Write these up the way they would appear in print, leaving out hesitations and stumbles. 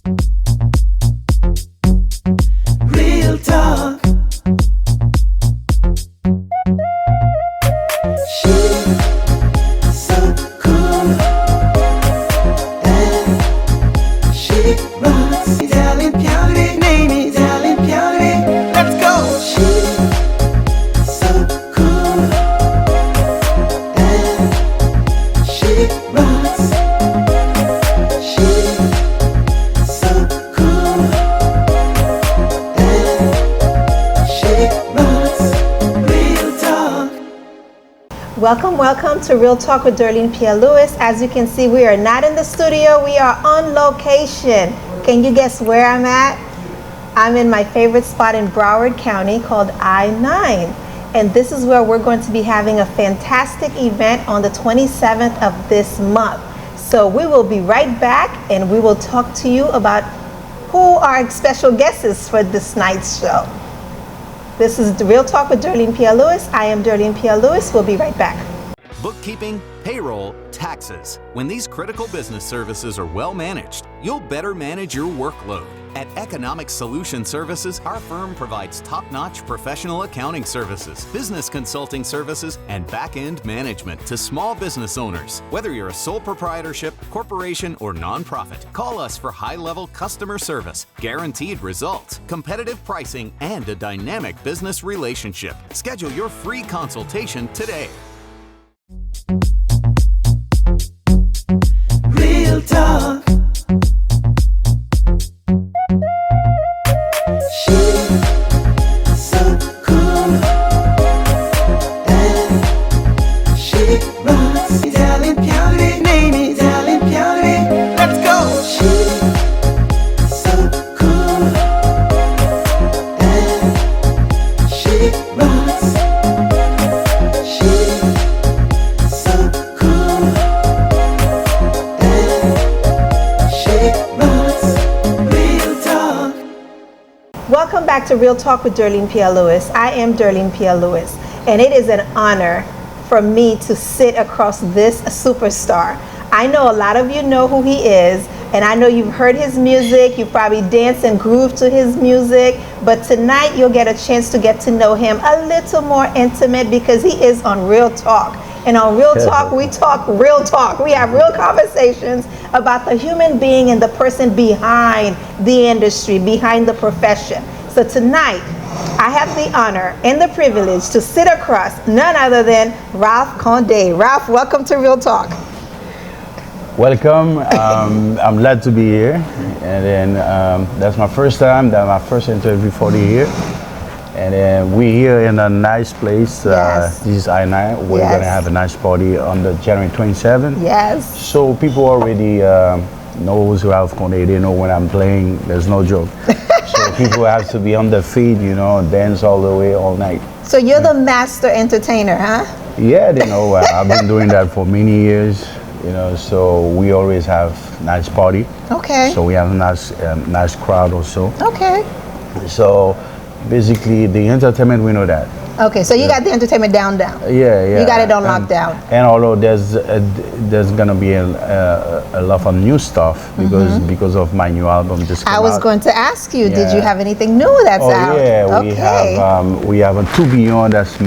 Real talk. She's so cool and she rocks. Derline Pierre, name is Derline Pierre. Let's go. She's so cool and she rocks. She's so cool and she rocks. Real talk. Welcome to Real Talk with Derline Pierre Lewis. As you can see, we are not in the studio, we are on location. Can you guess where I'm at? I'm in my favorite spot in Broward County called I-9. And this is where we're going to be having a fantastic event on the 27th of this month. So we will be right back and we will talk to you about who our special guests is for this night's show. This is the Real Talk with Derline Pierre Lewis. I am Derline Pierre Lewis. We'll be right back. Bookkeeping, payroll, taxes. When these critical business services are well managed, you'll better manage your workload. At Economic Solution Services, our firm provides top-notch professional accounting services, business consulting services, and back-end management to small business owners. Whether you're a sole proprietorship, corporation, or nonprofit, call us for high-level customer service, guaranteed results, competitive pricing, and a dynamic business relationship. Schedule your free consultation today. Real talk. She's so cool and she rocks. Derline Pierre, name is Derline Pierre. Let's go. She's so cool and she rocks. She's so cool and she rocks. Real talk. Welcome back to Real Talk with Derline Pierre Lewis. I am Derline Pierre Lewis, and it is an honor for me to sit across this superstar. I know a lot of you know who he is, and I know you've heard his music, you've probably danced and grooved to his music, but tonight you'll get a chance to get to know him a little more intimate because he is on Real Talk. And on Real Talk, we talk real talk. We have real conversations about the human being and the person behind the industry, behind the profession. So tonight, I have the honor and the privilege to sit across none other than Ralph Conde. Ralph, welcome to Real Talk. Welcome. I'm glad to be here. And then that's my first time, that's my first interview for the year. And then we're here in a nice place. Yes. This is I-9. We're Yes. going to have a nice party on the January 27th. Yes. So people already knows Ralph Conde. They know when I'm playing. There's no joke. So people have to be on their feet, you know, dance all the way, all night. So you're the master entertainer, huh? Yeah, they know. I've been doing that for many years. You know, so we always have nice party. Okay. So we have a nice crowd also. Okay. So basically, the entertainment, we know that. Okay, so you got the entertainment down. Yeah. You got it on lockdown. And although there's gonna be a lot of new stuff because of my new album just came I was out. going to ask you, did Yeah. you have anything new that's Oh out? yeah, Okay. we have a toubyon. That's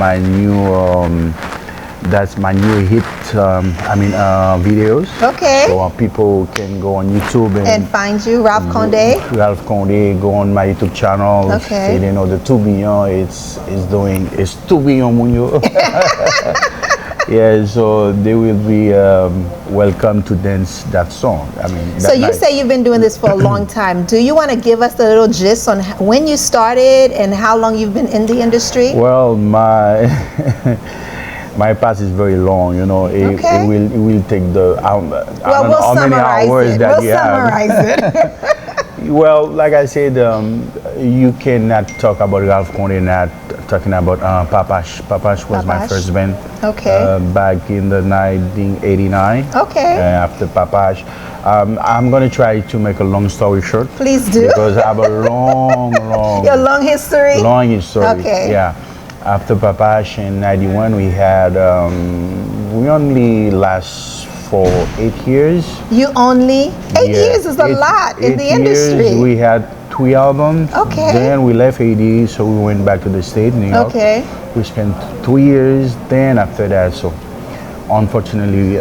my new hit. Videos. Okay. So people can go on YouTube And find you, Ralph Conde. Ralph Conde, go on my YouTube channel. Okay. Say they know the toubyon. It's toubyon Munyo. Yeah, so they will be welcome to dance that song. I mean. So that you night. say you've been doing this for a long time. Do you want to give us a little gist on when you started and how long you've been in the industry? Well, my past is very long, you know. It will take the I don't know how many hours that you have. Well, like I said, you cannot talk about Ralph Conde not talking about Papash. Papash was my first band. Okay. Back in the 1989. Okay. After Papash. I'm going to try to make a long story short. Please do. Because I have a long Your long history? Long history. Okay. Yeah. After Papash in 91, we had, we only last for 8 years. You only? 8 years is a lot in the industry. We had 3 albums. Okay. Then we left AD, so we went back to the state, New York. Okay. We spent 3 years. Then after that, so unfortunately,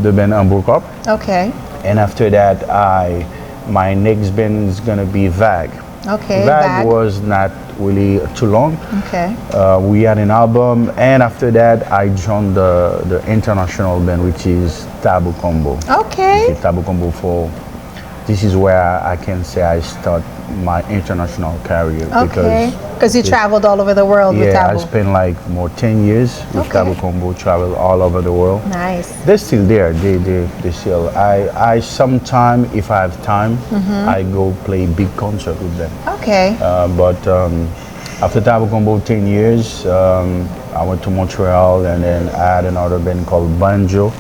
the band broke up. Okay. And after that, my next band is gonna be VAG. Okay. VAG was not really too long. Okay. We had an album, and after that, I joined the international band, which is Taboo Combo. Okay. Taboo Combo this is where I can say I start my international career. Okay. Because you traveled all over the world with Taboo. Yeah, I spent like more 10 years with Taboo Combo, traveled all over the world. Nice. They're still there. They still. I sometime, if I have time, I go play big concert with them. Okay. But after Taboo Combo 10 years, I went to Montreal, and then I had another band called Banjo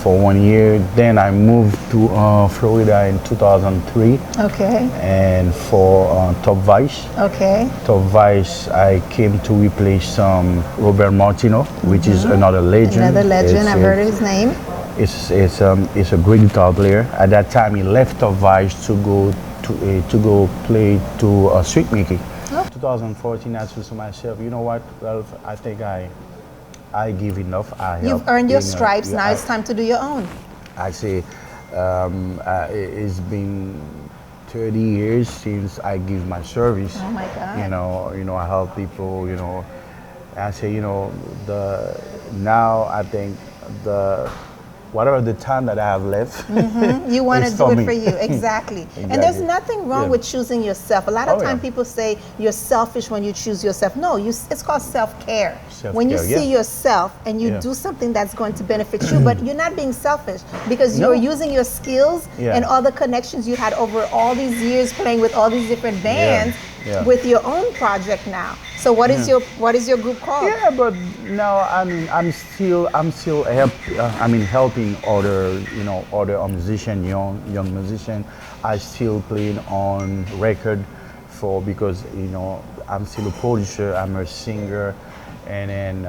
for 1 year. Then I moved to Florida in 2003. Okay. And for Top Vice. Okay. Top Vice, I came to replace Robert Martino, which is another legend. Another legend. I've heard of his name. It's a great guitar player. At that time, he left Top Vice to go play to Sweet Mickey. 2014, I said to myself, you know what, Ralph, I think I give enough. You've earned your stripes. Now it's time to do your own. I say it's been 30 years since I give my service. Oh my God. You know, I help people. You know, I say, you know, now I think whatever the time that I have left, you want to do it for you. Exactly. And there's nothing wrong with choosing yourself. A lot of times people say you're selfish when you choose yourself. No, it's called self-care. When you see yourself and you do something that's going to benefit you, but you're not being selfish because you're using your skills and all the connections you had over all these years playing with all these different bands with your own project now. So what is your group called? Yeah, but now I'm still helping other musician, young musician. I still playing on record because I'm still a producer. I'm a singer, and then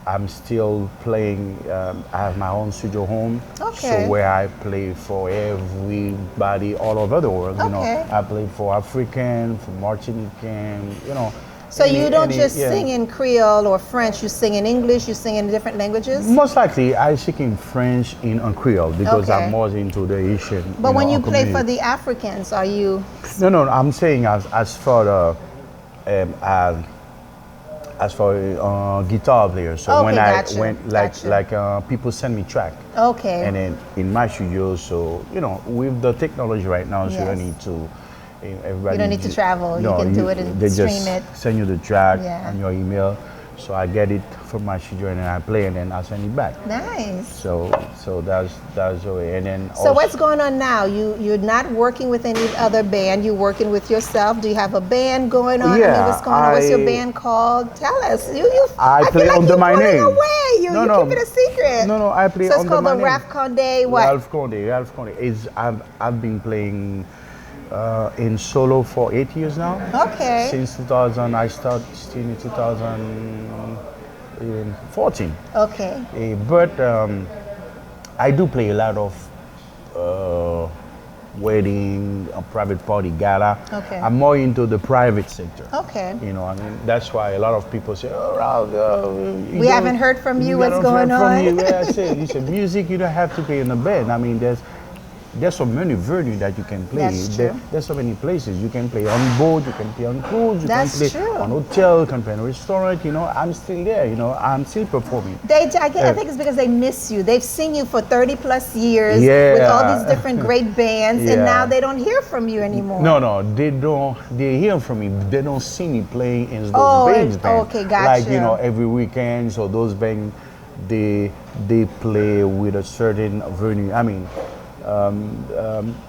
I'm still playing. I have my own studio home, so where I play for everybody all over the world. You know, I play for African, for Martinican, So you don't just sing in Creole or French, you sing in English, you sing in different languages? Most likely, I sing in French and Creole because I'm more into the Asian. But when you play for the Africans, are you? No, I'm saying as for guitar players. So when people send me track. Okay. And then in my studio, so with the technology right now, so you don't need to. Everybody you don't need to travel. You can do it and stream it. Just send you the track on your email. So I get it from my studio and then I play and then I send it back. Nice. So that's the way. And then so what's going on now? You're not working with any other band. You're working with yourself. Do you have a band going on? Yeah. I mean, what's going on? What's your band called? Tell us. I play feel like under my name. Away. You keep it a secret. No, I play under my name. So it's called the Ralph Conde what? Ralph Conde. I've been playing in solo for 8 years now. Okay. Since 2000, I started in 2014. Okay. But I do play a lot of wedding, private party, gala. Okay. I'm more into the private sector. Okay. That's why a lot of people say, "Oh, Ralph, we haven't heard from you. What's going on?" Yeah, I say, music, you don't have to play in a band. I mean, there's so many venues that you can play. That's true. There's so many places. You can play on boat, you can play on cruise, you That's can play true. on hotel, you can play in a restaurant. I'm still there, I'm still performing. I think it's because they miss you. They've seen you for 30 plus years with all these different great bands, and now they don't hear from you anymore. No, they don't. They hear from me. They don't see me playing in those bands. Okay, gotcha. Like, every weekend, so those bands, they play with a certain venue. I mean,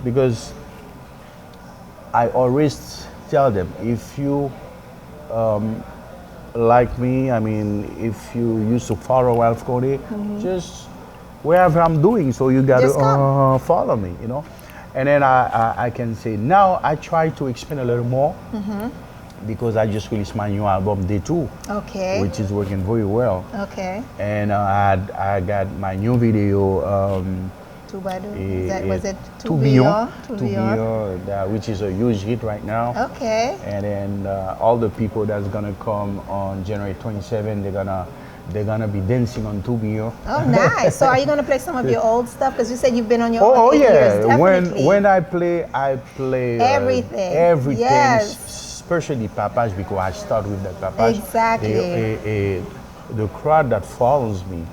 because I always tell them, if you like me, I mean, if you used to follow Ralph Conde, just wherever I'm doing, so you got to follow me, And then I can say, now I try to expand a little more. because I just released my new album Day 2, okay, which is working very well. Okay. And I got my new video. Was it Toubyon, toubyon, which is a huge hit right now. Okay. And then all the people that's gonna come on January 27, they're gonna be dancing on toubyon. Oh, nice. So are you gonna play some of your old stuff? Because you said you've been on your own Oh 8 yeah. years. Definitely. When I play everything. Everything. Yes. Especially papage, because I start with that papage. Exactly. The crowd that follows me,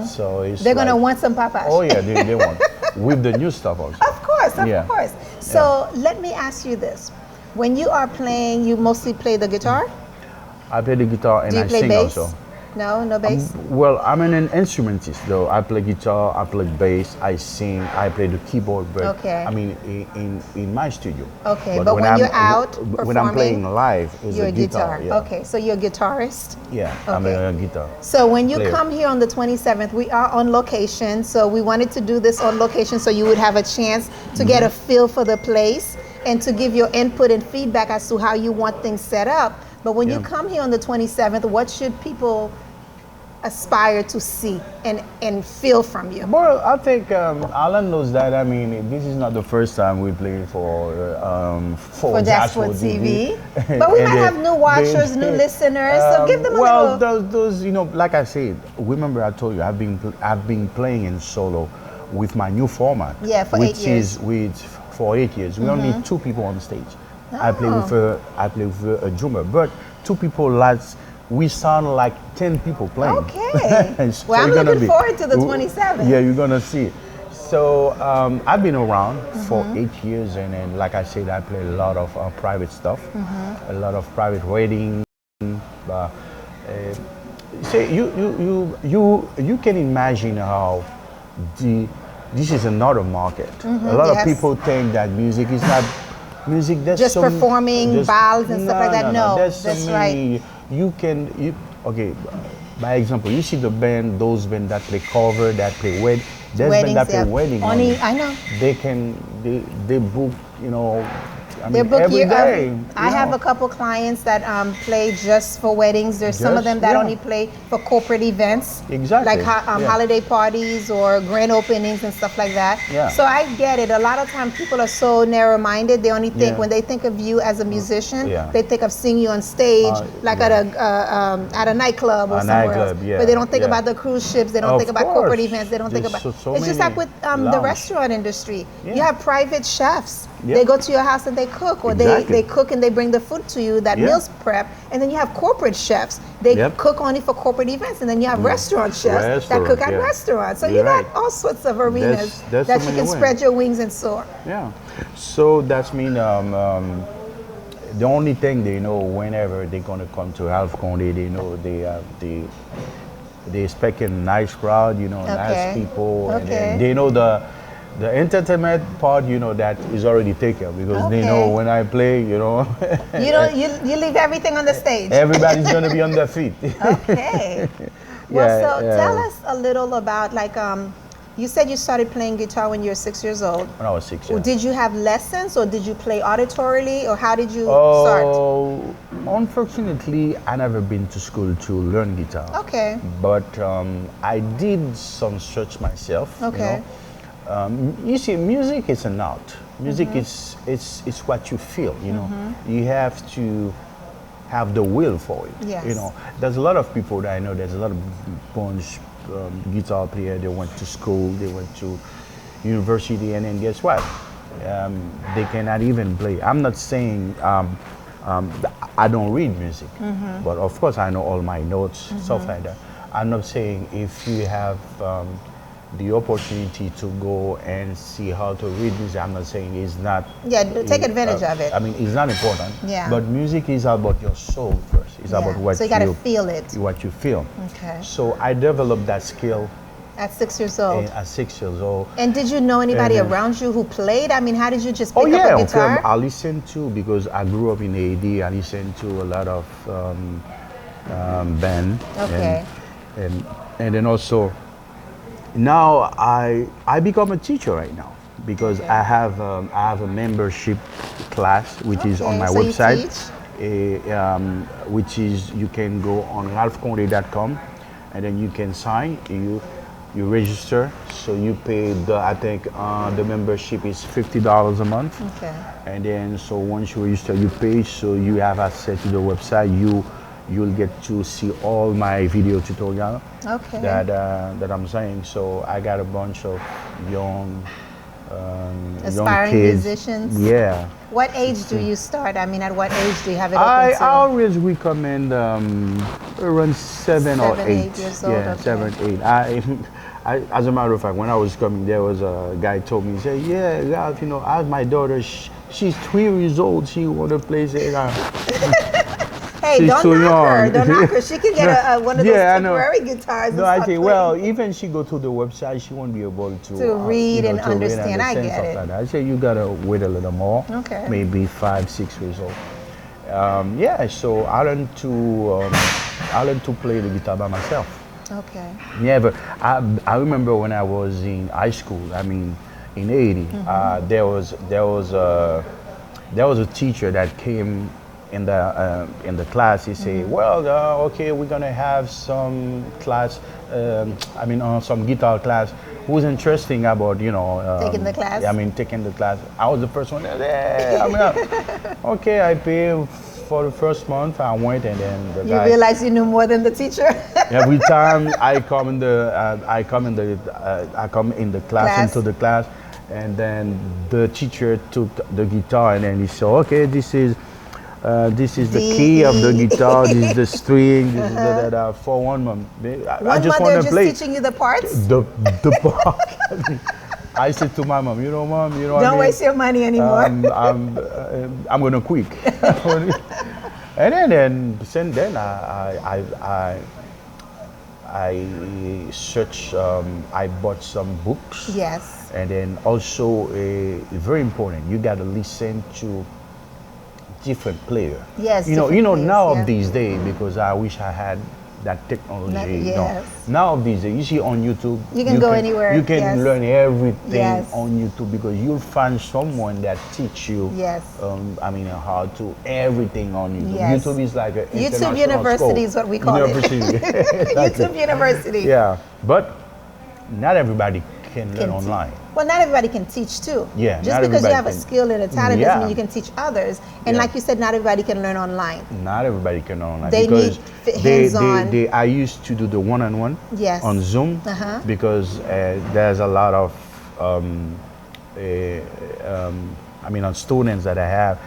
so they're gonna want some papage. Oh yeah, they want with the new stuff also. Of course. So let me ask you this: when you are playing, you mostly play the guitar? I play the guitar and I sing bass? also. No bass? Well, I'm an instrumentist though. I play guitar, I play bass, I sing, I play the keyboard, but I mean in my studio. Okay, but when you're out when I'm playing live, it's you're a guitar. Yeah. Okay, so you're a guitarist? Yeah, okay. I'm a guitar. So when you come here on the 27th, we are on location, so we wanted to do this on location so you would have a chance to get a feel for the place and to give your input and feedback as to how you want things set up. But when you come here on the 27th, what should people aspire to see and feel from you? Well, I think Alan knows that. I mean, this is not the first time we played for Dashboard TV. But we might have new watchers, new listeners, so give them a little. Well, those, you know, like I said, remember I told you I've been playing in solo with my new format. Yeah, for 8 years. For 8 years. We only 2 people on stage. I play with a drummer, but 2 people we sound like 10 people playing. Okay. So well, I'm looking forward to the 27th. Yeah, you're gonna see. So I've been around for 8 years, and then, like I said, I play a lot of private stuff, a lot of private weddings. You can imagine how this is another market. A lot of people think that music is not music. There's just performing balls and stuff like that. No, that's right. Okay, by example, you see those bands that play cover, that play wedding. There's bands that play wedding. I know. They book, you know, They're booked every day. I have a couple clients that play just for weddings. There's some of them that only play for corporate events. Exactly. Like holiday parties or grand openings and stuff like that. Yeah. So I get it. A lot of times people are so narrow-minded. They only think, when they think of you as a musician, they think of seeing you on stage, at a nightclub or somewhere else. But they don't think about the cruise ships. They don't think about corporate events. They don't think about... It's just like with the restaurant industry. You have private chefs. They go to your house and they cook, or they cook and they bring the food to you, that meals prep. And then you have corporate chefs. They cook only for corporate events. And then you have restaurant chefs that cook at restaurants. So you got all sorts of arenas that you can spread your wings and soar. Yeah. So that's mean the only thing they know whenever they're going to come to Half Conde, they know they expect a nice crowd, you know, nice people. And they know the entertainment part, you know, that is already taken, because they know when I play, you know. you leave everything on the stage. Everybody's gonna be on their feet. Okay. Well, tell us a little about, like, you said you started playing guitar when you were 6 years old. When I was 6 years. Did you have lessons, or did you play auditorily, or how did you start? Unfortunately, I never been to school to learn guitar. Okay. But I did some search myself. Okay. You know? You see, music is an art. Music is it's what you feel. You know, you have to have the will for it. Yes. You know, there's a lot of people that I know. There's a lot of bunch guitar player. They went to school. They went to university, and then guess what? They cannot even play. I'm not saying I don't read music, but of course I know all my notes, stuff like that. I'm not saying if you have the opportunity to go and see how to read music, I'm not saying it's not. Yeah, take advantage of it. I mean, it's not important. Yeah. But music is about your soul first. It's about what you gotta feel it. What you feel. Okay. So I developed that skill at 6 years old. At 6 years old. And did you know anybody around you who played? I mean, how did you just pick up a guitar? I listened to, because I grew up in AD, I listened to a lot of band. Okay. And then also, now I become a teacher right now, because I have a membership class which is on my website. which is you can go on ralphconde.com, and then you can sign. You register, so you pay I think the membership is $50 a month. Okay. And then so once you register, you pay, so you have access to the website. You'll get to see all my video tutorial. Okay. That I'm saying. So I got a bunch of young aspiring kids. musicians. Yeah. What age do you start? I mean, at what age do you have it I open to? always recommend around 7 or 8. 8 years old. Yeah, okay. 7, 8. As a matter of fact, when I was coming, there was a guy told me, he said, "Yeah, Ralph, I have my daughter. She's 3 years old. She want to play." Hey, she's don't too knock her. young. Don't knock her. She can get one of those temporary guitars. No, I say, well, even she go to the website, she won't be able to read and understand. I get it. I say you gotta wait a little more. Okay. Maybe 5, 6 years old. So I learned to play the guitar by myself. Okay. Never. I remember when I was in high school. I mean, in '80, there was a teacher that came in the class. He said, "Well, okay, we're gonna have some class. Some guitar class. Who's interested about taking the class? Taking the class." I was the first one. Okay, I paid for the first month. I went, and then the guy. You realized you knew more than the teacher. Every time I come in the class, into the class, and then the teacher took the guitar, and then he said, "Okay, this is the key of the guitar. This is the string. This is the for 1 month. I just want to play." Teaching you the parts. The part. I said to my mom, Mom, don't waste your money anymore. I'm gonna quit. And then since then I searched. I bought some books. Yes. And then also very important, you gotta listen to different player. Yes. Now of these days, because I wish I had that technology. Yes. Now of these days, you see on YouTube, you can go anywhere. You can learn everything Yes. on YouTube, because you'll find someone that teach you. Yes. How to everything on YouTube. Yes. YouTube is like a YouTube University is what we call it. YouTube University. Yeah, but not everybody can learn online. Well, not everybody can teach too. Yeah. Just because you have a skill and a talent doesn't mean you can teach others. And like you said, not everybody can learn online. Not everybody can learn online. They because need hands-on. I used to do the one-on-one on Zoom because there's a lot of students that I have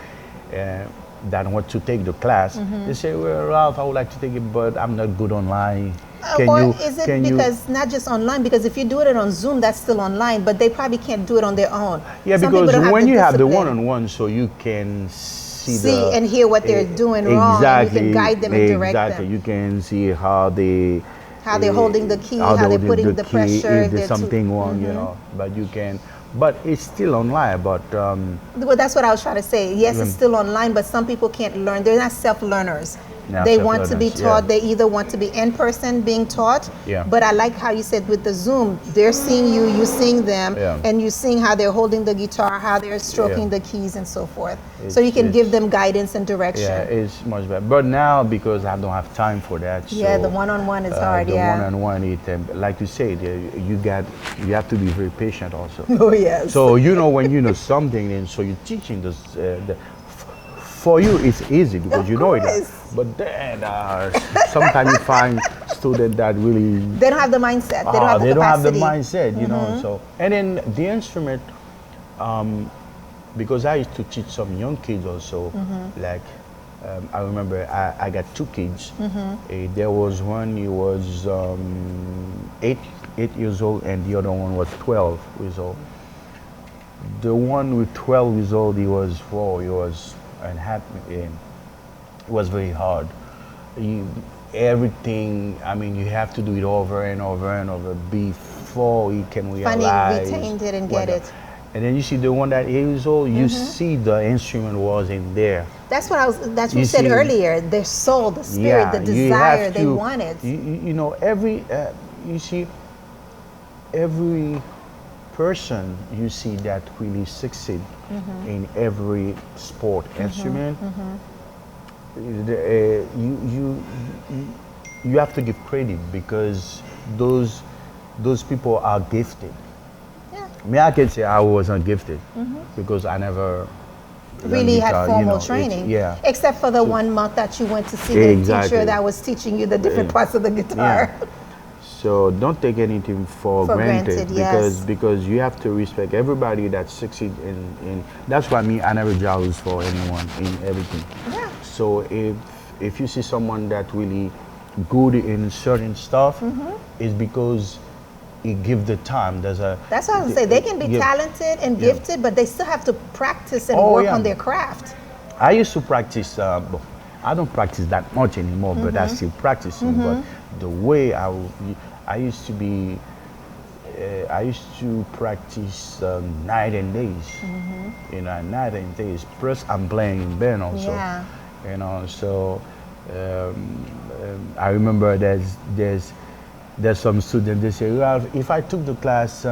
that want to take the class. They say, "Well, Ralph, I would like to take it, but I'm not good online." Is it because not just online? Because if you do it on Zoom, that's still online, but they probably can't do it on their own. Yeah, because when you have the one-on-one, so you can see and hear what they're doing wrong. Exactly. And you can guide them and direct them. Exactly. You can see how they're holding the key, how they're putting the pressure. If there's something wrong, but you can. But it's still online. But well, that's what I was trying to say. Yes, it's still online, but some people can't learn. They're not self-learners. They want to be taught. Yeah. They either want to be in person being taught. Yeah. But I like how you said with the Zoom, they're seeing you, you seeing them, and you seeing how they're holding the guitar, how they're stroking the keys and so forth. So you can give them guidance and direction. Yeah, it's much better. But now, because I don't have time for that. Yeah, the one-on-one is hard. The one-on-one, like you said, you have to be very patient also. Oh yes. So when you know something, and so you're teaching this. For you, it's easy because you know it. But then sometimes you find students that really they don't have the mindset. They don't have the capacity. They don't have the mindset, you know. So and then the instrument, because I used to teach some young kids also. Like I remember I got 2 kids. There was one, he was 8 years old, and the other one was 12 years old. The one with 12 years old, he was unhappy. It was very hard. Everything, you have to do it over and over and over before he can realize. Retain it and get it. And then you see the one that 8 years old, you see the instrument was in there. That's what you said earlier. Their soul, the spirit, the desire, they want it. Every person you see that really succeed in every sport instrument, you have to give credit because those people are gifted. Yeah. Me, I can say I wasn't gifted because I never really had guitar, formal training. Yeah. Except for the 1 month that you went to see the teacher that was teaching you the different parts of the guitar. Yeah. So don't take anything for granted because you have to respect everybody that succeeds in. That's why I never jealous for anyone in everything. Yeah. So if you see someone that really good in certain stuff, it's because he give the time. That's what I was say. They can be talented and gifted, but they still have to practice and work on their craft. I used to practice. I don't practice that much anymore, but I still practicing. But the way I used to be, I used to practice night and days. You know, night and days. Plus, I'm playing in band also. Yeah. You know, so I remember there's some students, they say, well, if I took the class,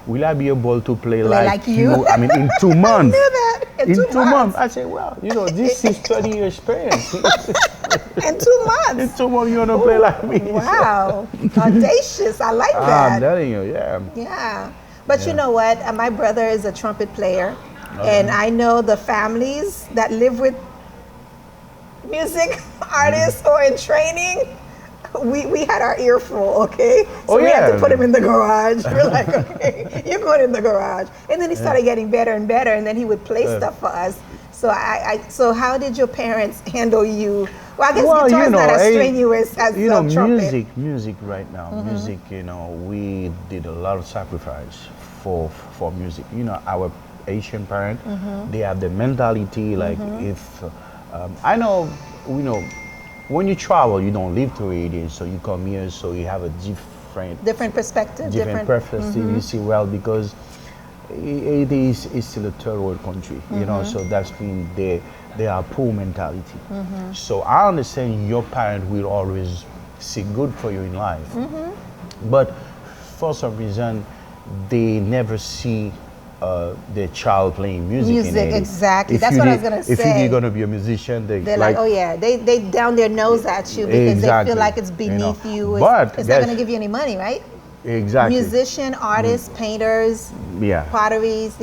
will I be able to play like you? I mean, in 2 months. I knew that. In 2 months. I say, well, you know, this is 20-year experience. In 2 months. In 2 months, you're going to play like me. Wow. Audacious. I like that. I'm telling you, yeah. Yeah. But you know what? My brother is a trumpet player. And I know the families that live with music artists or in training, we had our earful, okay? So we had to put him in the garage. We're like, okay, you're going in the garage. And then he started getting better and better, and then he would play stuff for us. So so how did your parents handle you? Well, I guess guitar is not as strenuous as trumpet. Music right now, music, you know, we did a lot of sacrifice for music. You know, our Asian parents, they have the mentality like if, I know, you know, when you travel, you don't live through it, so you come here, so you have a different perspective. Different preference. You see, well, because it's still a third world country, you know, so that's mean they are poor mentality. So I understand your parent will always see good for you in life, but for some reason they never see their child playing music. Exactly. That's what I was going to say. If you're going to be a musician, they're like, oh yeah, they down their nose at you because they feel like it's beneath you. But it's not going to give you any money, right? Exactly. Musician, artists, painters, potteries,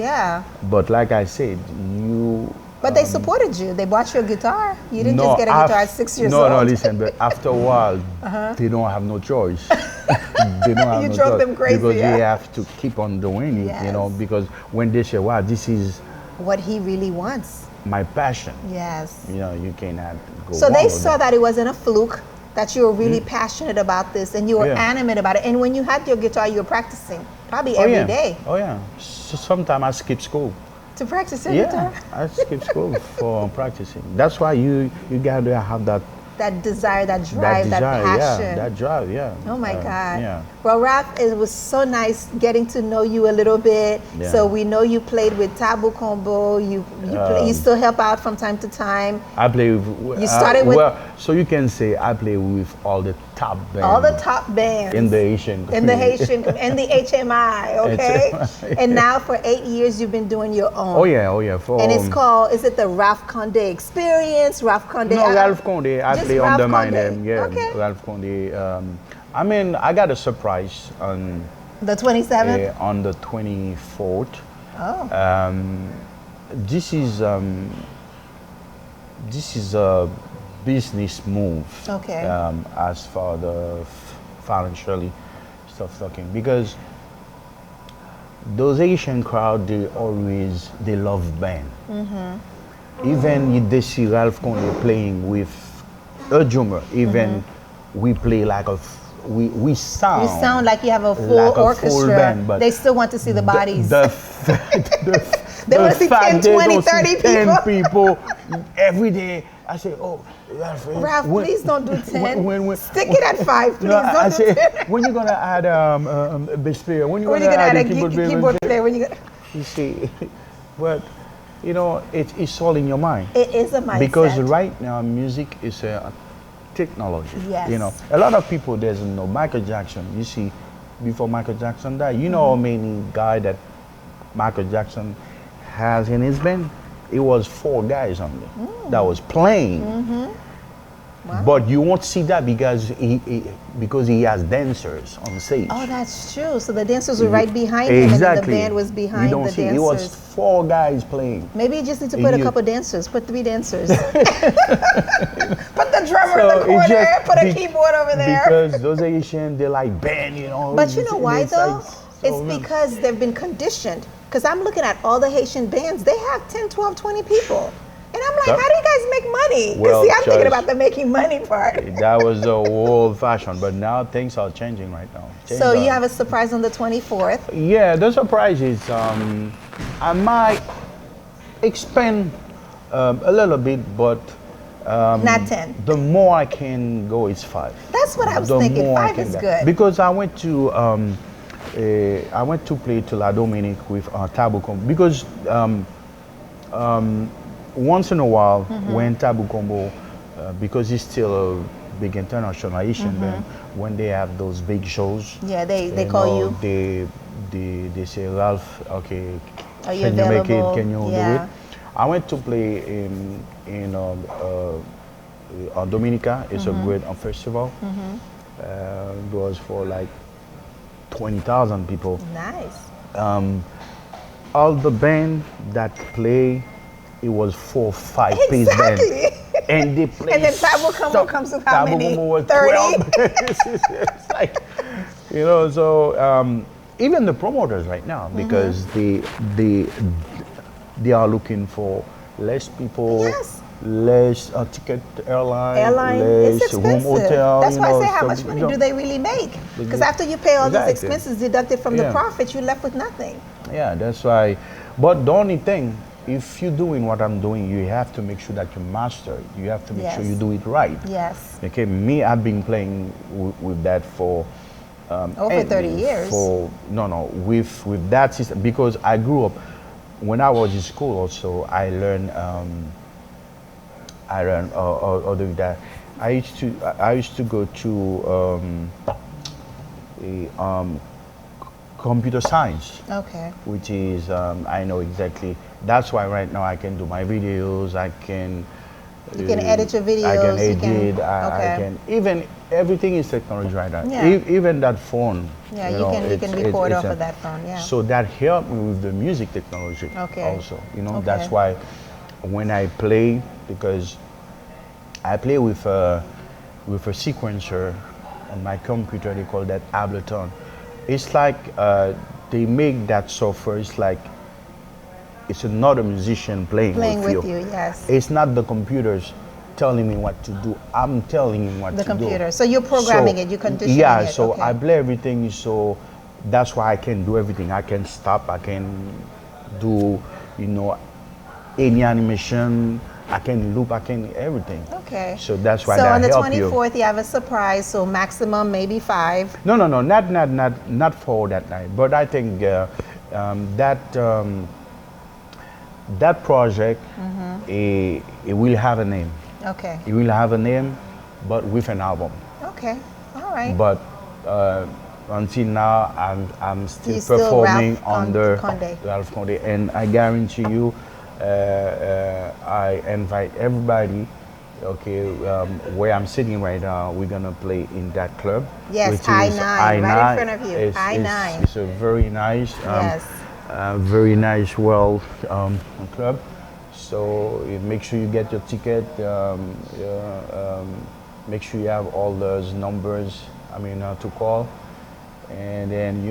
But like I said, But they supported you. They bought you a guitar. You didn't just get a guitar at 6 years old. No, listen, but after a while, they don't have no choice. They don't have you no drove choice them crazy. Because they have to keep on doing it, you know, because when they say, wow, this is what he really wants. My passion. Yes. You know, you cannot go So they saw that it wasn't a fluke, that you were really passionate about this and you were animate about it. And when you had your guitar, you were practicing probably every day. Oh, yeah. So sometimes I skip school. To practice your guitar? I skip school for practicing. That's why you gotta have that desire, that drive, that passion. Yeah, that drive, yeah. Oh my God. Yeah. Well, Ralph, it was so nice getting to know you a little bit. Yeah. So we know you played with Tabu Combo. You still help out from time to time. I play with. You started with. Well, so you can say I play with all the top bands. All the top bands in the Asian. In the Haitian and the HMI. Okay. HMI, and now for 8 years you've been doing your own. Oh yeah. And it's called. Is it the Ralph Conde Experience? Ralph Conde. No, Ralph Conde. I play under my name. Yeah. Okay. Ralph Conde. I mean, I got a surprise on the 27th. On the 24th. Oh. This is a business move. Okay. As for the financially stuff talking, because those Asian crowd, they love band. Even if they see Ralph Conde playing with a drummer, even we play like we sound. You sound like you have a full orchestra. Full band, but they still want to see the bodies. They want to see 10, 20, 30 people every day. I say, oh, Ralph, please don't do 10. Stick it at 5, please. Don't do 10. When you gonna add a bass player? When you gonna add a keyboard player? You see, but you know, it's all in your mind. It is a mindset. Because right now, music is a technology. Yes. You know, a lot of people doesn't know Michael Jackson. You see, before Michael Jackson died, you know how many guys that Michael Jackson has in his band? it was 4 guys only that was playing. Wow. But you won't see that because he has dancers on stage. Oh, that's true. So the dancers were right behind him, and then the band was behind you don't the see, dancers. It was 4 guys playing. Maybe you just need to put a couple dancers. Put 3 dancers. Put the drummer in the corner. Put a keyboard over there. Because those Haitians, they like band, you know. But you know why though? It's because they've been conditioned. Because I'm looking at all the Haitian bands. They have 10, 12, 20 people. And I'm like, how do you guys make money? Because see, I'm thinking about the making money part. That was the old fashion, but now things are changing right now. So you have a surprise on the 24th? Yeah, the surprise is I might expand a little bit, but not 10. The more I can go, it's 5. That's what I was thinking. 5 is good. Because I went to play to La Dominique with toubyon because once in a while, when toubyon, because he's still a big international Haitian band, when they have those big shows, they call you. They say, Ralph, okay, are you can available? You make it? Can you do it? I went to play in Dominica. It's a great festival. It was for like 20,000 people. Nice. All the band that play, it was 4 or 5 piece band, and they play. And then toubyon comes with how many? 30. It's like, you know. So even the promoters right now, because they are looking for less people, less ticket, airline, less room, hotel. That's why I say, how much money do they really make? Because after you pay all these expenses deducted from the profits, you're left with nothing. Yeah, that's why. But the only thing, if you're doing what I'm doing, you have to make sure that you master it. You have to make sure you do it right. Yes. Okay, me, I've been playing with that for over 30 years. With that system, because I grew up when I was in school. Also, I learned how do that. I used to go to computer science. Okay. Which is I know exactly. That's why right now I can do my videos. I can. You can edit your videos. I can edit. I can even everything is technology right now. Yeah. Even that phone. Yeah, you can record off of that phone. Yeah. So that helped me with the music technology. Okay. Also, that's why when I play, because I play with a sequencer on my computer. They call that Ableton. It's like they make that software. It's like it's another musician playing with you. Yes. It's not the computers telling me what to do. I'm telling him what to do. The computer. So you're programming it. You conditioning it. Yeah. So I play everything. So that's why I can do everything. I can stop. I can do any animation. I can loop, I can everything. Okay. So that's why that help you. So on the 24th, you have a surprise. So maximum maybe 5. No, not for that night. But I think that project, it will have a name. Okay. It will have a name, but with an album. Okay. All right. But until now, I'm still Still performing Ralph under Conde. Ralph Conde, and I guarantee you. I invite everybody. Okay, where I'm sitting right now, we're gonna play in that club. Yes, which I-9, is right in front of you. I-9. It's a very nice, very nice, club. So make sure you get your ticket. Make sure you have all those numbers. To call, and then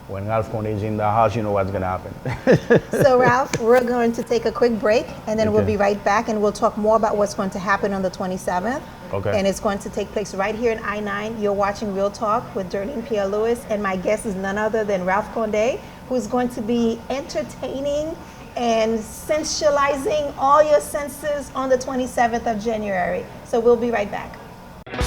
when Ralph Conde is in the house, you know what's going to happen. So, Ralph, we're going to take a quick break, and then we'll be right back, and we'll talk more about what's going to happen on the 27th. Okay. And it's going to take place right here in I-9. You're watching Real Talk with Derline Pierre Lewis, and my guest is none other than Ralph Conde, who's going to be entertaining and sensualizing all your senses on the 27th of January. So we'll be right back.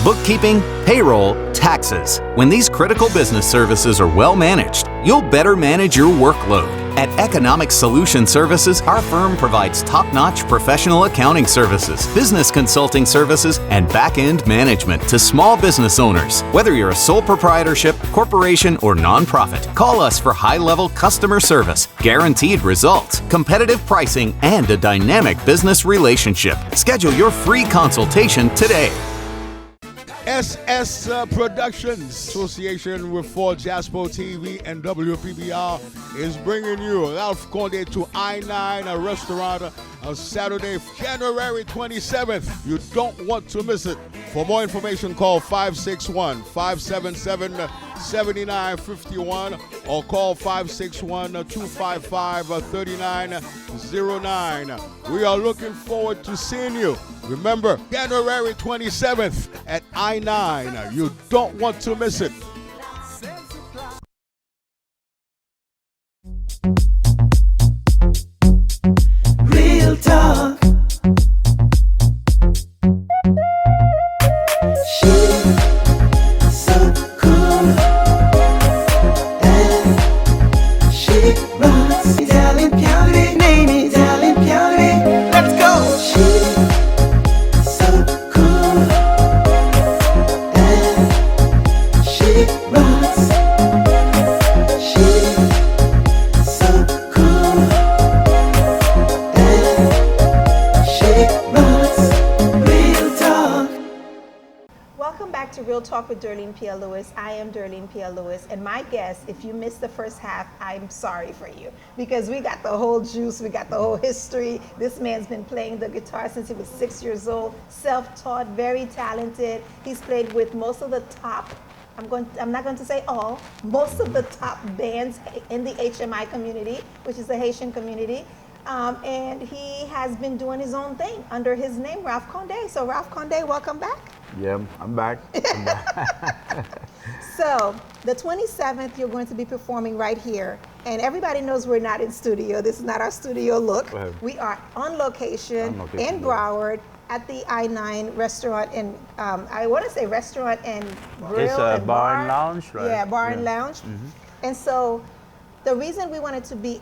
Bookkeeping, payroll, taxes. When these critical business services are well managed, you'll better manage your workload. At Economic Solution Services, our firm provides top-notch professional accounting services, business consulting services, and back-end management to small business owners. Whether you're a sole proprietorship, corporation, or nonprofit, call us for high-level customer service, guaranteed results, competitive pricing, and a dynamic business relationship. Schedule your free consultation today. SS Productions, association with Ford Jaspo TV and WPBR, is bringing you Ralph Conde to I-9, a restaurant, on Saturday, January 27th. You don't want to miss it. For more information, call 561-577-7951 or call 561-255-3909. We are looking forward to seeing you. Remember, January 27th at I-9. You don't want to miss it. Real talk. She's so cool, and she rocks. Italian Pierre, name is Derline Pierre. Let's go. She's so cool, and she rocks. She's so cool, and she rocks. Real talk. Welcome back to Real Talk with Derline Pierre Lewis. I am Derline Pierre Lewis, and my guest, if you missed the first half, I'm sorry for you, because we got the whole juice, we got the whole history. This man's been playing the guitar since he was 6 years old, self-taught, very talented. He's played with most of the top, I'm not going to say all, most of the top bands in the HMI community, which is the Haitian community. And he has been doing his own thing under his name, Ralph Conde. So Ralph Conde, welcome back. Yeah, I'm back. So the 27th, you're going to be performing right here. And everybody knows we're not in studio. This is not our studio look. Right. We are on location in Broward at the I-9 restaurant and I want to say restaurant and grill. It's a and bar and lounge, right? Yeah, bar and lounge. And so the reason we wanted to be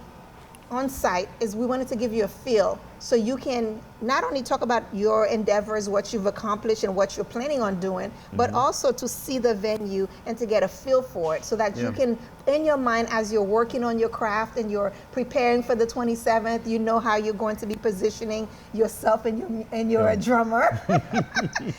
on site is we wanted to give you a feel so you can not only talk about your endeavors, what you've accomplished and what you're planning on doing, but also to see the venue and to get a feel for it so that you can, in your mind, as you're working on your craft and you're preparing for the 27th, you know how you're going to be positioning yourself and you're a drummer.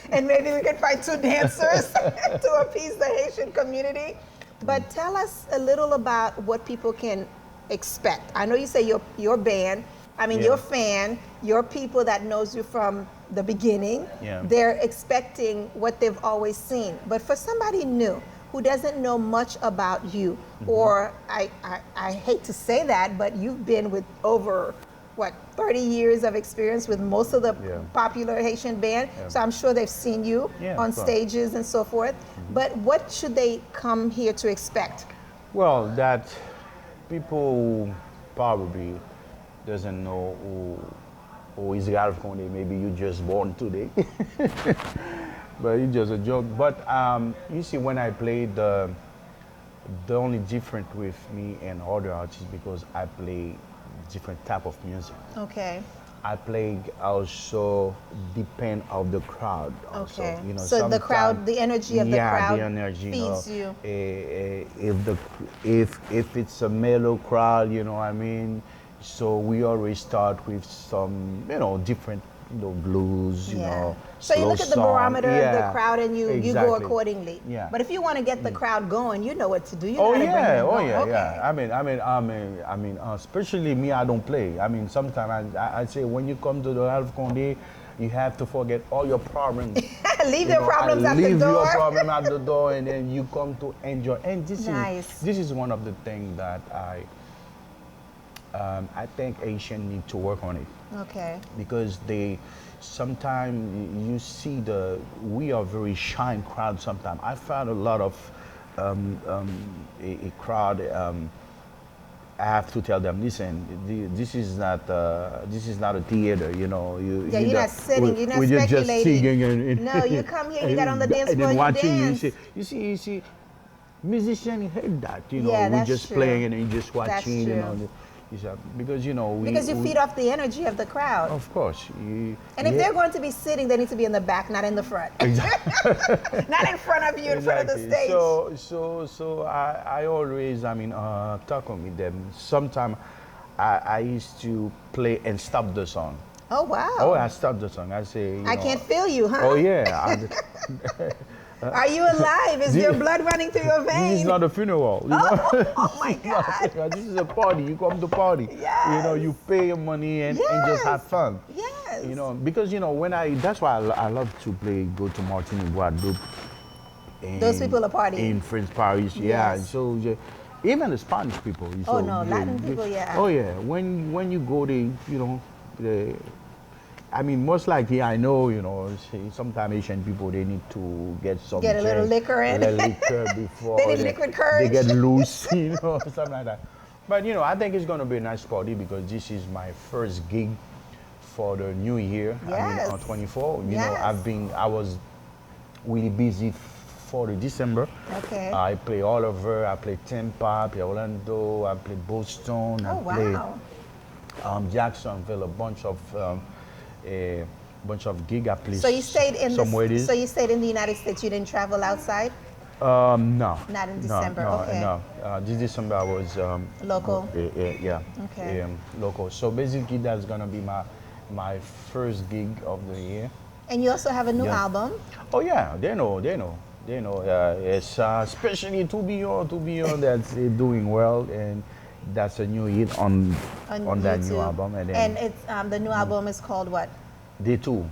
And maybe we can find 2 dancers to appease the Haitian community. But tell us a little about what people can expect. I know you say your band, your fan, your people that knows you from the beginning, they're expecting what they've always seen. But for somebody new who doesn't know much about you, or I hate to say that, but you've been with over, 30 years of experience with most of the popular Haitian band. So I'm sure they've seen you on stages and so forth. But what should they come here to expect? Well, that people probably doesn't know who is Ralph Conde. Maybe you just born today, but it's just a joke. But you see, when I play, the only different with me and other artists because I play different type of music. Okay. I play also depend of the crowd. Also, okay. So the crowd, the energy of the crowd, the energy, feeds you. If it's a mellow crowd, you know what I mean. So we always start with some, different, blues, you know. So you look at the barometer of the crowd and you go accordingly. Yeah. But if you want to get the crowd going, you know what to do. You know Oh how to bring them going. yeah. I mean, especially me, I don't play. I mean, sometimes I say when you come to the Ralph Conde, you have to forget all your problems. Leave your problems at the door. Leave your problem at the door, and then you come to enjoy. And this is one of the things that I think Asians need to work on it. Okay. Because sometimes you see we are very shy crowd sometimes. I found a lot of a crowd. I have to tell them, listen, this is not a theater, you know. You're not sitting, you're not speculating. Just singing no, you come here, you got on the dance floor, you dance. You see, musicians hate that, you know. Yeah, we're just true. Playing and then just watching, you know. Because because you feed off the energy of the crowd. Of course. And if they're going to be sitting, they need to be in the back, not in the front. Exactly. Not in front of you, in front of the stage. So I always, talking with them. Sometimes I used to play and stop the song. Oh, wow. Oh, I stop the song. I say, I can't feel you, huh? Oh, yeah. Are you alive? Is your blood running through your veins? This is not a funeral. Oh my God. This is a party. You come to party. Yes. You pay your money and just have fun. Yes. Because that's why I love to go to Martinique, Guadeloupe. Those people are partying. In French Paris, yeah. Yes. So even the Spanish people. Oh, no, Latin people, yeah. Oh, yeah. When you go there, most likely I know, sometimes Asian people, they need to get a little liquor in. A little liquor before they need liquid courage. They get loose, something like that. But, I think it's going to be a nice party because this is my first gig for the new year. Yes. On 24. Yes. I was really busy for the December. Okay. I play all over. I play Tampa, I play Orlando, I play Boston. Oh, wow. Jacksonville, a bunch of gig I played. So you stayed in So you stayed in the United States. You didn't travel outside. No. Not in December. Okay. No. This December I was local. Yeah. Okay. Local. So basically that's gonna be my first gig of the year. And you also have a new album. Oh yeah, they know. It's especially toubyon that's doing well, and that's a new hit on that new album. And it's the new album is called what? Day 2.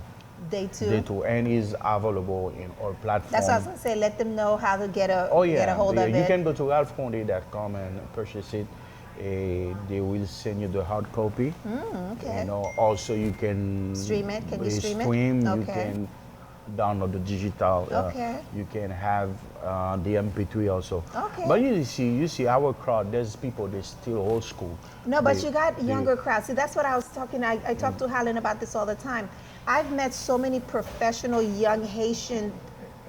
Day 2. Day 2, and is available in all platforms. That's what I was gonna say. Let them know how to get a hold of it. You can go to ralphconde.com and purchase it. They will send you the hard copy. Okay. Also you can stream it. Can you stream it? You can download the digital. Okay. You can have the MP3 also. Okay. But you see our crowd. There's people. They're still old school. No, but you got younger crowds. See, that's what I was talking. I talk to Helen about this all the time. I've met so many professional young Haitian.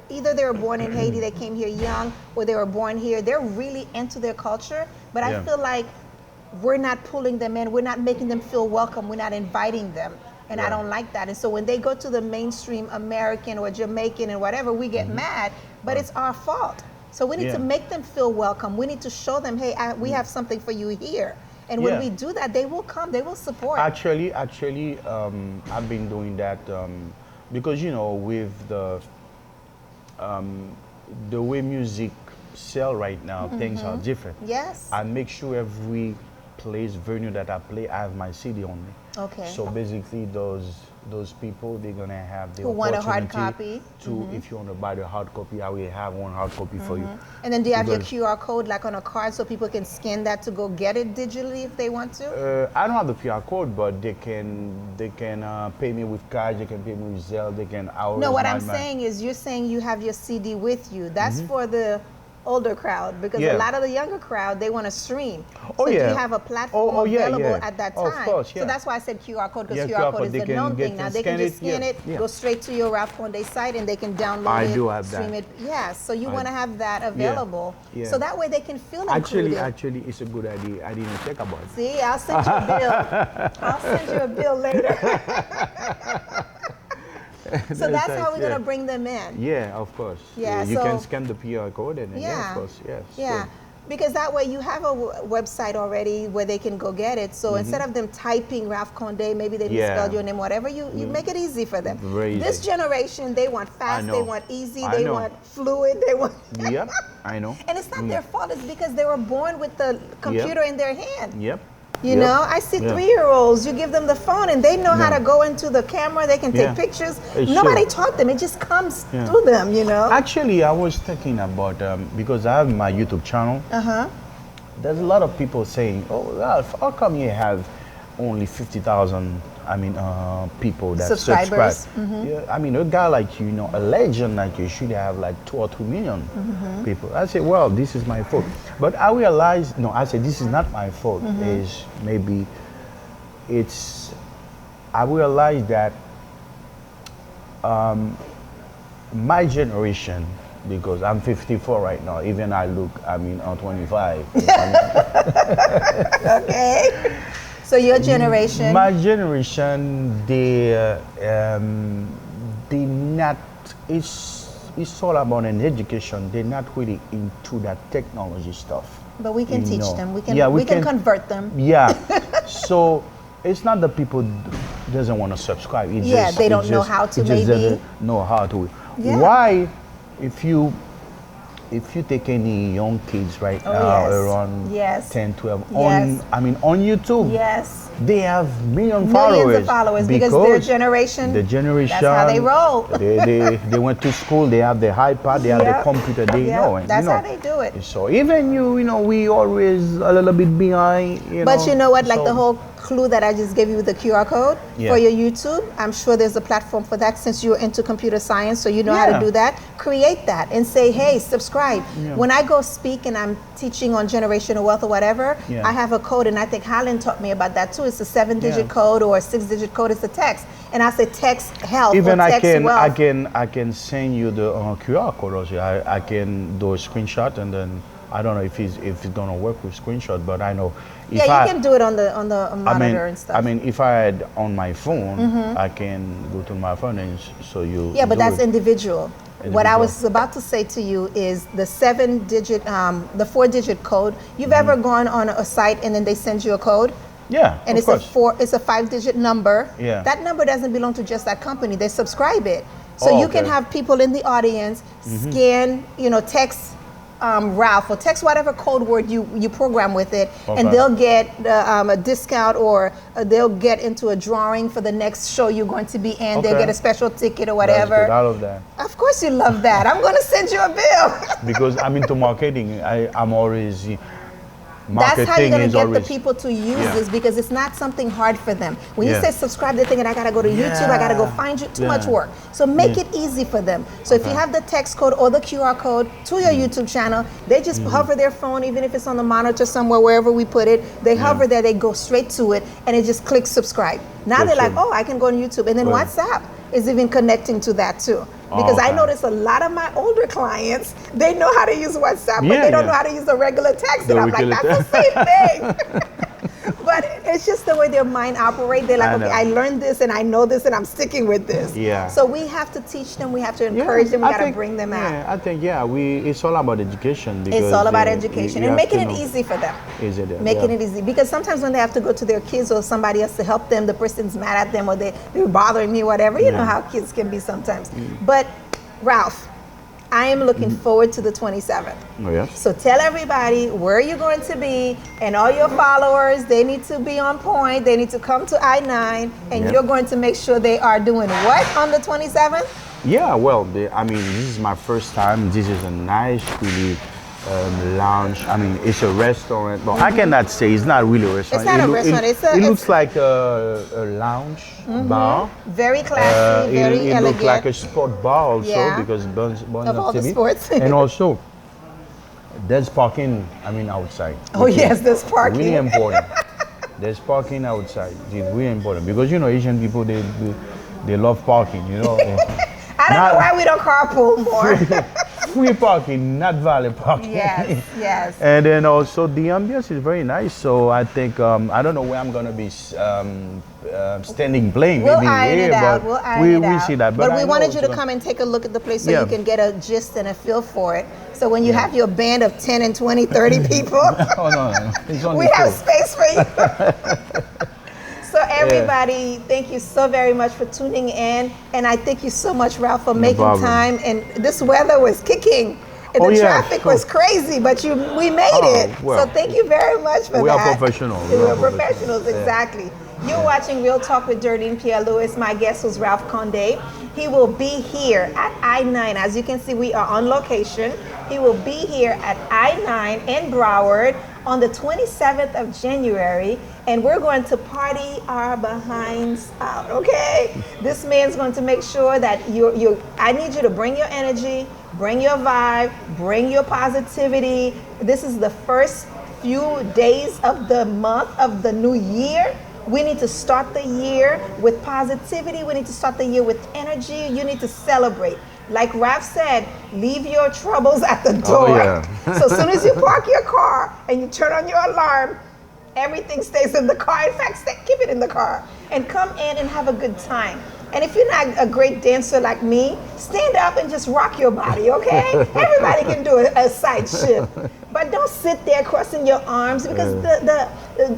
Either they were born in Haiti, they came here young, or they were born here. They're really into their culture, but I feel like we're not pulling them in. We're not making them feel welcome. We're not inviting them. And I don't like that. And so when they go to the mainstream American or Jamaican and whatever, we get mad, but it's our fault. So we need to make them feel welcome. We need to show them, hey, we have something for you here. And when we do that, they will come, they will support. Actually, I've been doing that because, with the way music sell right now, things are different. Yes. I make sure every venue that I play, I have my CD on me. Okay. So basically, those people, they're gonna have the who want a hard opportunity copy to, if you want to buy the hard copy, I will have one hard copy for you. And then do you have your QR code like on a card so people can scan that to go get it digitally if they want to? I don't have the QR code, but they can pay me with cash, they can pay me with Zelle, they can No, what I'm saying is you're saying you have your CD with you. That's for the older crowd, because a lot of the younger crowd, they want to stream. So you have a platform available at that time. Of course, So that's why I said QR code, because QR code is the known thing. Now they can just scan it, go straight to your Ralph Conde site, and they can download it, stream it. Yeah, so you want to have that available. So that way they can feel included. Actually, it's a good idea. I didn't think about it. See, I'll send you a bill. I'll send you a bill later. So that's how we're going to bring them in. Yeah, of course. Yeah, you can scan the PR code and then, of course, yes. Yeah, because that way you have a website already where they can go get it. So instead of them typing Ralph Conde, maybe they misspelled your name, whatever, you make it easy for them. Very easy. This generation, they want fast, they want easy, they want fluid, they want... Yep, I know. And it's not their fault, it's because they were born with the computer in their hand. Yep. You know, I see 3-year-olds, you give them the phone and they know how to go into the camera, they can take pictures. Nobody taught them, it just comes through them, you know. Actually, I was thinking about, because I have my YouTube channel, there's a lot of people saying, oh, Ralph, how come you have only 50,000, people that subscribe? Yeah, a guy like you, a legend like you should have like 2 or 3 million people. I say, well, this is my fault. But I realized, this is not my fault. I realized that my generation, because I'm 54 right now. Even I'm 25. Okay. So your generation? My generation, they not. It's all about an education. They're not really into that technology stuff. But we can teach them. We can convert them. Yeah. So it's not that people doesn't want to subscribe. They don't know how to. Maybe doesn't know how to. Yeah. Why, if you take any young kids right now around 10, 12 on YouTube. Yes. They have millions of followers because their generation. The generation. That's how they roll. they went to school. They have the iPad. They have the computer. They know it. That's how they do it. So even we always a little bit behind. But you know what? Like the whole clue that I just gave you with the QR code for your YouTube. I'm sure there's a platform for that since you're into computer science, so you know how to do that. Create that and say, hey, subscribe. Yeah. When I go speak and I'm teaching on generational wealth or whatever, I have a code, and I think Holland taught me about that too. It's a 7-digit code or a 6-digit code. It's a text, and I say text health even or text wealth. I can send you the QR code also. I can do a screenshot, and then I don't know if it's gonna work with screenshot, but I know. You can do it on the monitor and stuff. I mean, if I had on my phone, I can go to my phone and show you. Yeah, but that's individual. What I was about to say to you is the 7-digit, the 4-digit code. You've ever gone on a site and then they send you a code? Yeah, and it's a 5-digit number. Yeah. That number doesn't belong to just that company. They subscribe it. So you can have people in the audience scan, text Ralph or text whatever code word you program with it, and they'll get a discount, or they'll get into a drawing for the next show you're going to be in. They'll get a special ticket or whatever. That's good. I love that. Of course you love that. I'm going to send you a bill. Because I'm into marketing. I'm always... That's how you're going to get the people to use this, because it's not something hard for them. When you say subscribe, they're thinking, I got to go to YouTube, I got to go find you. Too much work. So make it easy for them. So if you have the text code or the QR code to your YouTube channel, they just hover their phone, even if it's on the monitor somewhere, wherever we put it, they hover there, they go straight to it, and it just clicks subscribe. Now they're like, oh, I can go on YouTube. And then WhatsApp is even connecting to that too. Because I notice a lot of my older clients, they know how to use WhatsApp, but they don't know how to use the regular text. And I'm like, that's the same thing. But it's just the way their mind operates. They're like, okay, I learned this and I know this and I'm sticking with this. Yeah. So we have to teach them, we have to encourage them, we got to bring them out. Yeah, I think, it's all about education. Because it's all about education and making it easy for them. Making it easy. Because sometimes when they have to go to their kids or somebody else to help them, the person's mad at them or they're bothering me, whatever. You know how kids can be sometimes. But Ralph, I am looking forward to the 27th. Oh, yeah? So tell everybody where you're going to be, and all your followers, they need to be on point. They need to come to I-9, and you're going to make sure they are doing what on the 27th? Yeah, well, this is my first time. This is a nice, really lounge. It's a restaurant. But I cannot say it's not really a restaurant. It's not a restaurant. It looks like a lounge bar. Very classy, very elegant. It looks like a sport bar also, because Burns of all the sports. And also, there's parking, outside. Oh yes, there's parking. Really important. There's parking outside. It's really important because Asian people they love parking. I don't know why we don't carpool more. Free parking, not valet parking. Yes. And then also the ambience is very nice. So I think I don't know where I'm gonna be standing playing. We'll maybe iron here, it out. but we'll iron it out. We see that. But we wanted you to come and take a look at the place so you can get a gist and a feel for it. So when you have your band of 10 and 20, 30 people, no. It's only we have space for you. So everybody, thank you so very much for tuning in. And I thank you so much, Ralph, for making time. And this weather was kicking. And the traffic was crazy, but we made it. Well, so thank you very much for that. We are professionals. We're professionals, exactly. You're watching Real Talk with Derline Pierre Lewis. My guest was Ralph Conde. He will be here at I-9. As you can see, we are on location. He will be here at I-9 in Broward on the 27th of January, and we're going to party our behinds out, okay? This man's going to make sure that I need you to bring your energy, bring your vibe, bring your positivity. This is the first few days of the month of the new year. We need to start the year with positivity. We need to start the year with energy. You need to celebrate. Like Raph said, leave your troubles at the door. Oh, yeah. So as soon as you park your car and you turn on your alarm, everything stays in the car. In fact, keep it in the car and come in and have a good time. And if you're not a great dancer like me, stand up and just rock your body, okay? Everybody can do a side shift. But don't sit there crossing your arms, because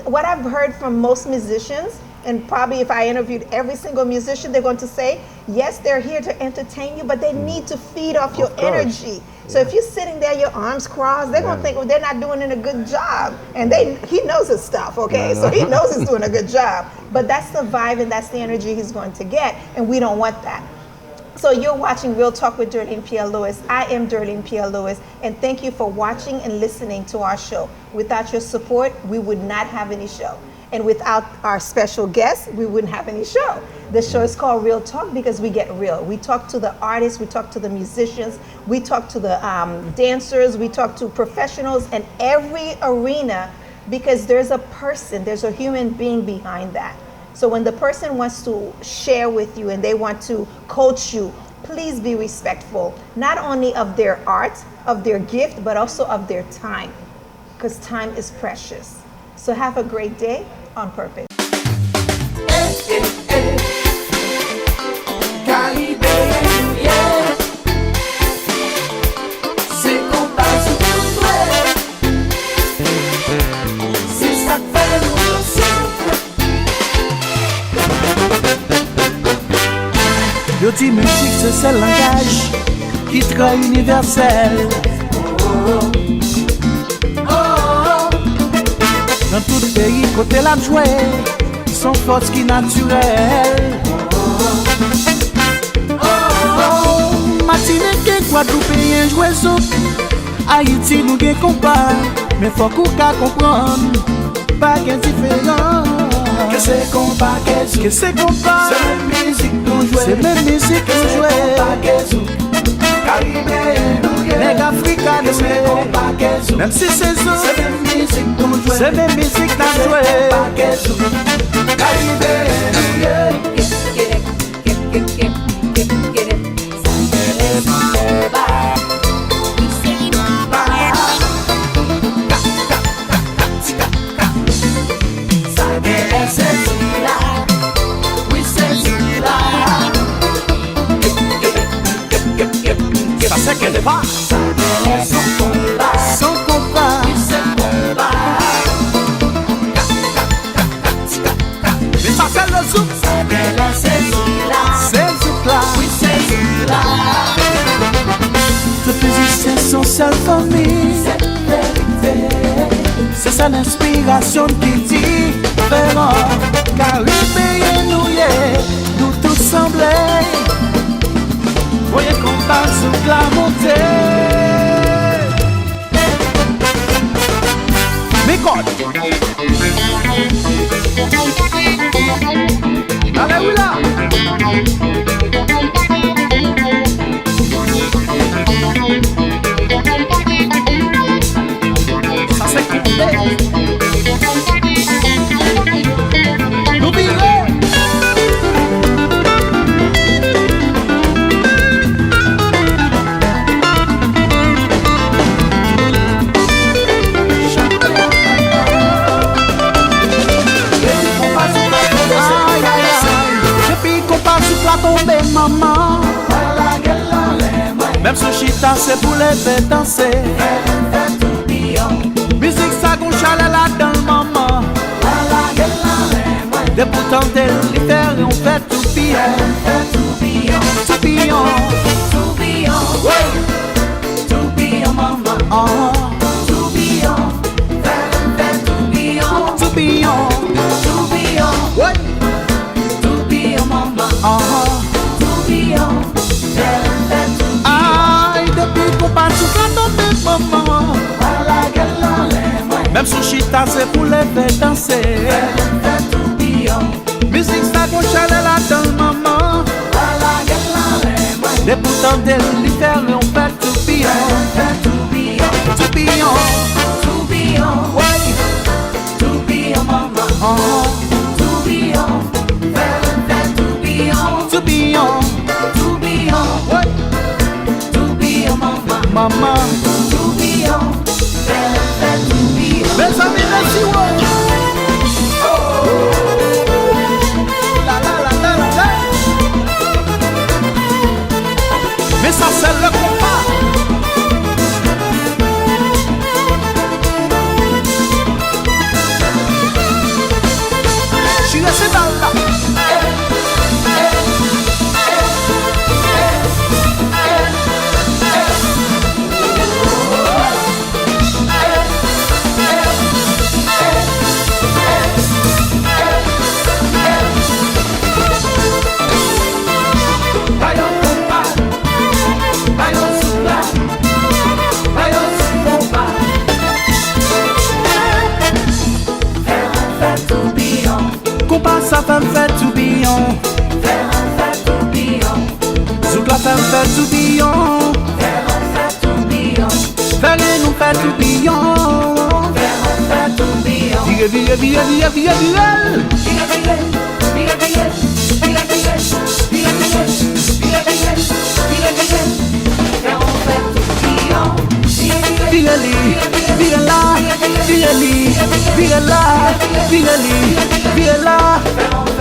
what I've heard from most musicians, and probably if I interviewed every single musician, they're going to say, yes, they're here to entertain you, but they need to feed off your energy. So if you're sitting there, your arms crossed, they're going to think, well, they're not doing a good job. And he knows his stuff, okay? So he knows he's doing a good job. But that's the vibe and that's the energy he's going to get, and we don't want that. So you're watching Real Talk with Derline Pierre Lewis. I am Derline Pierre Lewis, and thank you for watching and listening to our show. Without your support, we would not have any show. And without our special guests, we wouldn't have any show. The show is called Real Talk because we get real. We talk to the artists, we talk to the musicians, we talk to the dancers, we talk to professionals in every arena, because there's a person, there's a human being behind that. So when the person wants to share with you and they want to coach you, please be respectful, not only of their art, of their gift, but also of their time, because time is precious. So have a great day on purpose. Yo di musique c'est seul langage qui très universel. Dans tout pays côté la jouer, son force qui naturelle. Martinique, Guadeloupe, un jouet soupe. Haïti nous gen compas, mais faut qu'on comprendre, pas qu'un différent. Que c'est compas, que c'est compas. C'est même musique qu'on jouait, c'est même musique qu'on jouait. Caribéen, les Africains, c'est compas, même si c'est ça, c'est même musique qu'on jouait, c'est même musique qu'on jouait. Caribéen, ça qu'elle est pas sans compas, mais ça c'est le zouk, c'est le zouk là, tous les musiciens sont seule famille, c'est ça l'inspiration qui dit différent, Caribéen nous tous semblés. Voyez qu'on passe sous la montée. Mais God, allez où là? Ça c'est Conde. N'oubliez. Tomber maman, même sous chita c'est pour les faire danser. Musique ça qu'on chale là dans le maman. Des boutons de l'hiver et on fait toubyon. Toubyon, ouais. Toubyon maman. Toubyon, toubyon, ouais. Toubyon maman. Aïe, depuis qu'on passe sous la tombe maman. Même sous chita c'est pour les faire danser. Musique ça qu'on chale là dans maman. Des boutons de l'hiver et on fait toubyon. Toubyon, ouais. Toubyon maman. Toubyon, ouais. maman. Toubyon, fais toubyon. Mes amis, merci, ouais. La la la la la la. Mais ça c'est le combat. Je suis resté dans là. Ça fait me faire toubyon. Fait toubyon. Zouk la fait me faire toubyon. Fait toubyon. Fais nous faire toubyon. Fait toubyon. Vire, vire, vire, vire, vire, vire. Vire là, vire là, vire là, vire là.